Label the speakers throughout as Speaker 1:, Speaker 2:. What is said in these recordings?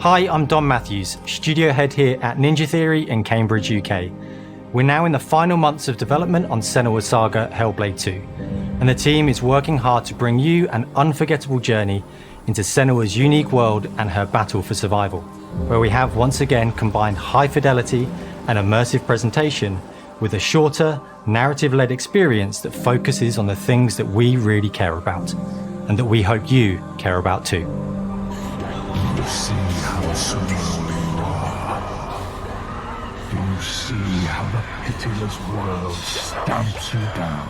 Speaker 1: Hi, I'm Dom Matthews, studio head here at Ninja Theory in Cambridge, UK. We're now in the final months of development on Senua's Saga Hellblade 2, and the team is working hard to bring you an unforgettable journey into Senua's unique world and her battle for survival, where we have once again combined high fidelity and immersive presentation with a shorter, narrative-led experience that focuses on the things that we really care about, and that we hope you care about too.
Speaker 2: You see how small you are. Do you see how the pitiless world stamps you down?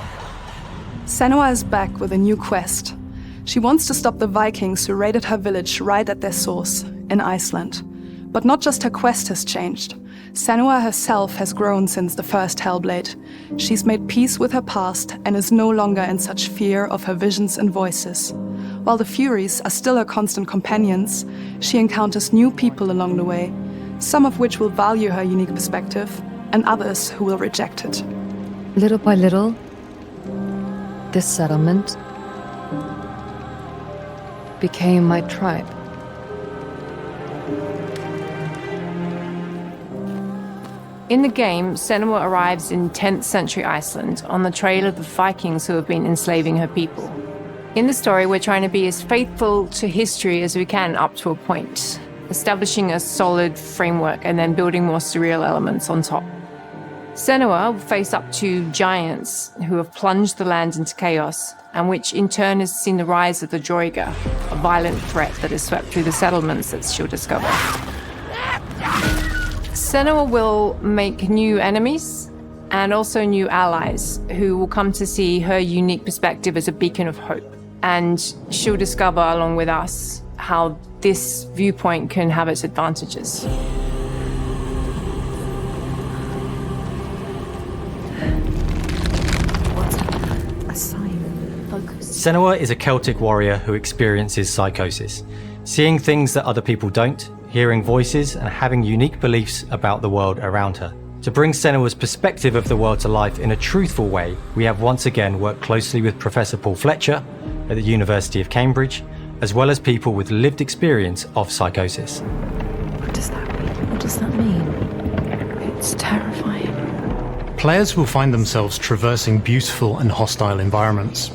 Speaker 3: Senua is back with a new quest. She wants to stop the Vikings who raided her village right at their source, in Iceland. But not just her quest has changed. Senua herself has grown since the first Hellblade. She's made peace with her past and is no longer in such fear of her visions and voices. While the Furies are still her constant companions, she encounters new people along the way, some of which will value her unique perspective, and others who will reject it.
Speaker 4: Little by little, this settlement became my tribe.
Speaker 5: In the game, Senua arrives in 10th century Iceland on the trail of the Vikings who have been enslaving her people. In the story, we're trying to be as faithful to history as we can up to a point, establishing a solid framework and then building more surreal elements on top. Senua will face up to giants who have plunged the land into chaos, and which in turn has seen the rise of the Droiga, a violent threat that has swept through the settlements that she'll discover. Senua will make new enemies and also new allies who will come to see her unique perspective as a beacon of hope. And she'll discover, along with us, how this viewpoint can have its advantages.
Speaker 4: A sign. Focus.
Speaker 1: Senua is a Celtic warrior who experiences psychosis, seeing things that other people don't, hearing voices, and having unique beliefs about the world around her. To bring Senua's perspective of the world to life in a truthful way, we have once again worked closely with Professor Paul Fletcher at the University of Cambridge, as well as people with lived experience of psychosis.
Speaker 4: What does that mean? What does that mean? It's terrifying.
Speaker 6: Players will find themselves traversing beautiful and hostile environments,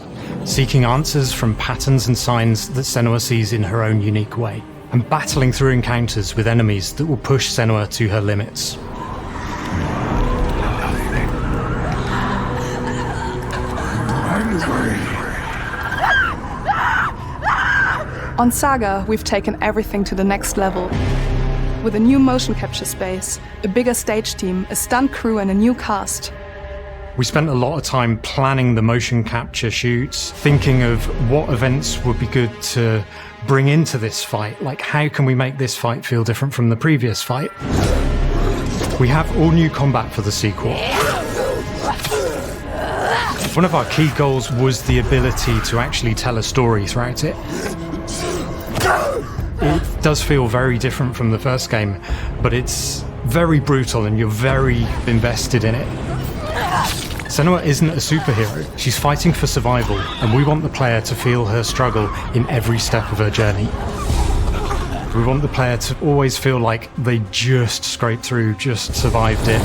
Speaker 6: seeking answers from patterns and signs that Senua sees in her own unique way, and battling through encounters with enemies that will push Senua to her limits.
Speaker 3: On Saga, we've taken everything to the next level. With a new motion capture space, a bigger stage team, a stunt crew, and a new cast.
Speaker 6: We spent a lot of time planning the motion capture shoots, thinking of what events would be good to bring into this fight. Like, how can we make this fight feel different from the previous fight? We have all new combat for the sequel. One of our key goals was the ability to actually tell a story throughout it. It does feel very different from the first game, but it's very brutal and you're very invested in it. Senua isn't a superhero. She's fighting for survival, and we want the player to feel her struggle in every step of her journey. We want the player to always feel like they just scraped through, just survived it.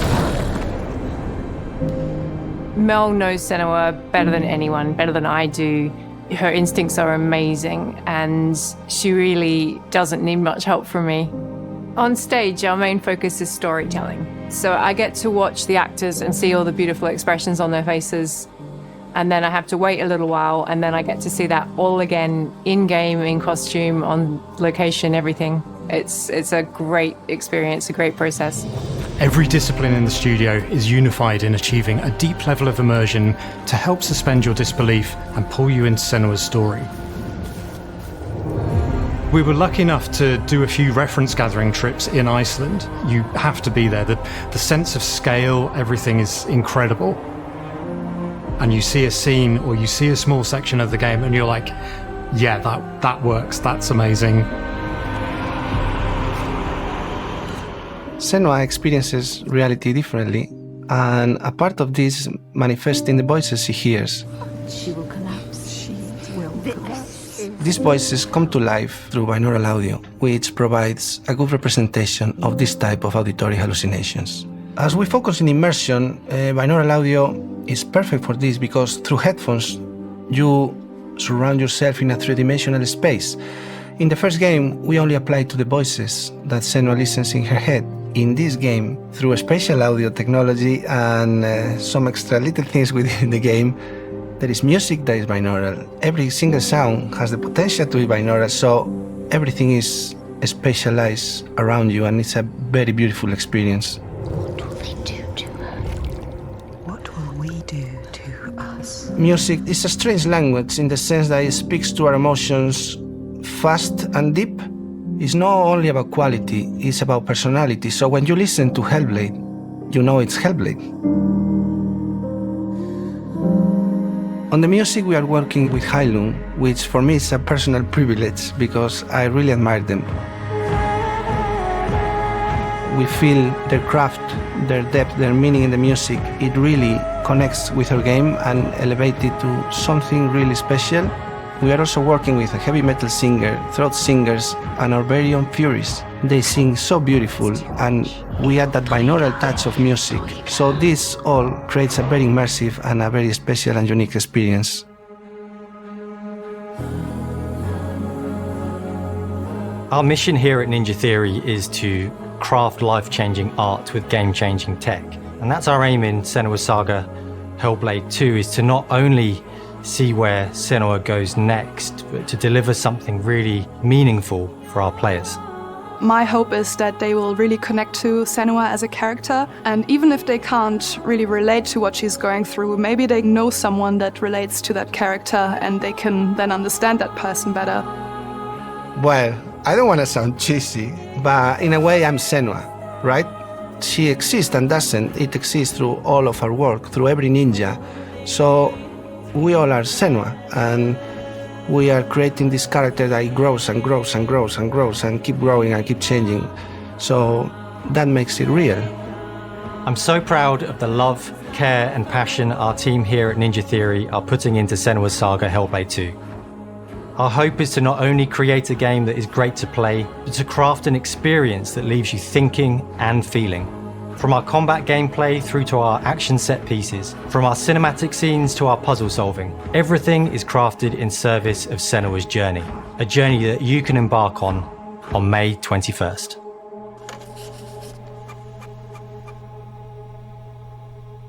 Speaker 5: Mel knows Senua better than anyone, better than I do. Her instincts are amazing, and she really doesn't need much help from me. On stage, our main focus is storytelling. So I get to watch the actors and see all the beautiful expressions on their faces, and then I have to wait a little while, and then I get to see that all again, in-game, in costume, on location, everything. It's a great experience, a great process.
Speaker 6: Every discipline in the studio is unified in achieving a deep level of immersion to help suspend your disbelief and pull you into Senua's story. We were lucky enough to do a few reference gathering trips in Iceland. You have to be there. The sense of scale, everything is incredible. And you see a scene or you see a small section of the game and you're like, yeah, that works, that's amazing.
Speaker 7: Senua experiences reality differently, and a part of this manifests in the voices she hears.
Speaker 4: She will collapse. She will collapse.
Speaker 7: These voices come to life through binaural audio. which provides a good representation of this type of auditory hallucinations. As we focus in immersion, binaural audio is perfect for this because through headphones, you surround yourself in a three-dimensional space. In the first game, we only applied to the voices that Senua listens in her head. In this game, through spatial audio technology and some extra little things within the game, there is music that is binaural. Every single sound has the potential to be binaural, so everything is spatialized around you, and it's a very beautiful experience.
Speaker 4: What will they do to her? What will we do to us?
Speaker 7: Music is a strange language in the sense that it speaks to our emotions fast and deep. It's not only about quality, it's about personality. So when you listen to Hellblade, you know it's Hellblade. On the music, we are working with Heilung, which for me is a personal privilege because I really admire them. We feel their craft, their depth, their meaning in the music. It really connects with our game and elevates it to something really special. We are also working with a heavy metal singer, throat singers, and our very own Furies. They sing so beautiful, and we add that binaural touch of music. So this all creates a very immersive and a very special and unique experience.
Speaker 1: Our mission here at Ninja Theory is to craft life-changing art with game-changing tech. And that's our aim in Senua Saga Hellblade 2, is to not only see where Senua goes next, but to deliver something really meaningful for our players.
Speaker 3: My hope is that they will really connect to Senua as a character, and even if they can't really relate to what she's going through, maybe they know someone that relates to that character and they can then understand that person better.
Speaker 7: Well, I don't want to sound cheesy, but in a way I'm Senua, right? She exists and doesn't. It exists through all of our work, through every ninja. So we all are Senua, and we are creating this character that grows and grows and grows and grows and keep growing and keep changing. So that makes it real.
Speaker 1: I'm so proud of the love, care and passion our team here at Ninja Theory are putting into Senua Saga Hellblade 2. Our hope is to not only create a game that is great to play, but to craft an experience that leaves you thinking and feeling. From our combat gameplay through to our action set pieces, from our cinematic scenes to our puzzle solving, everything is crafted in service of Senua's journey, a journey that you can embark on May 21st.